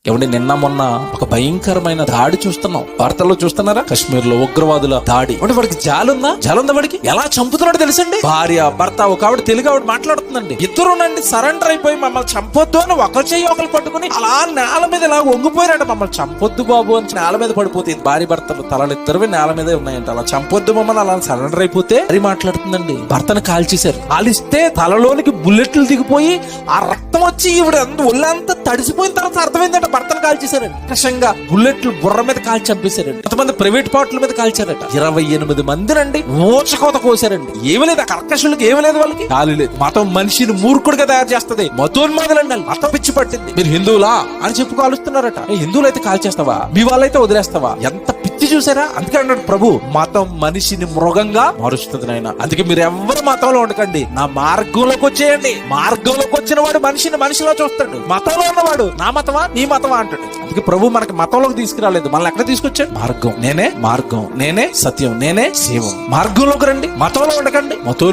ఏమంటే నిన్న మొన్న ఒక భయంకరమైన దాడి చూస్తున్నాం, వార్తల్లో చూస్తున్నారా? కశ్మీర్ లో ఉగ్రవాదుల దాడి. అంటే వాడికి జాలుందా? జాలుందా వాడికి? ఎలా చంపుతున్నాడు తెలుసండి? భార్య భర్త, ఒక ఆవిడ తెలుగు ఆవిడ మాట్లాడుతుందండి, ఇద్దరునండి సరెండర్ అయిపోయి మమ్మల్ని చంపొద్దు అని ఒక చెయ్యి ఒకరు పట్టుకుని అలా నేల మీద ఇలా వంగిపోయారంట. మమ్మల్ని చంపొద్దు బాబు అని నేల మీద పడిపోతే భార్య భర్తలు తలలు ఇద్దరు నేల మీదే ఉన్నాయంట. అలా చంపొద్దు మమ్మల్ని అలా సరెండర్ అయిపోతే అది మాట్లాడుతుందండి. భర్తను కాల్చేశారు. కాలిస్తే తలలోనికి బుల్లెట్లు దిగిపోయి ఆ రక్తం వచ్చి ఈవిడ ఒళ్ళంతా తడిసిపోయిన తర్వాత అర్థమైందంట భర్తను కాల్చేశారండి. కషంగా బుల్లెట్లు బుర్ర మీద కాల్చి చంపేశారండి. కొంతమంది ప్రైవేట్ పార్ట్ల మీద కాల్చారట. 28 మందినండి ఊచకోత కోసారండి. ఏమి లేదు, ఆ కర్కశులకు ఏమి లేదు, వాళ్ళకి కాలు లేదు. మతం మనిషిని మూర్ఖుడిగా తయారు చేస్తుంది. మతోన్మాదులండి, మతం పిచ్చి పట్టింది. మీరు హిందువులా అని చెప్పు కాలుస్తున్నారట. హిందువులు అయితే కాల్చేస్తావా? మీ వాళ్ళైతే వదిలేస్తావా? ఎంత పిచ్చి చూసారా? అందుకే అన్నాడు ప్రభు, మతం మనిషిని మృగంగా మారుస్తుంది నాయన. అందుకే మీరు ఎవరు మతంలో ఉండకండి, నా మార్గంలోకి వచ్చేయండి. మార్గంలోకి వచ్చిన వాడు మనిషిని మనిషిలో చూస్తాడు. మతంలో ఉన్నవాడు నా మతమా నీ మతమా అంటాడు. అందుకే ప్రభు మనకి మతంలోకి తీసుకురాలేదు, మనల్ని ఎక్కడ తీసుకొచ్చాడు? మార్గం నేనే, మార్గం నేనే, సత్యం నేనే, జీవం. మార్గంలోకి రండి, మతంలో ఉండకండి. మతం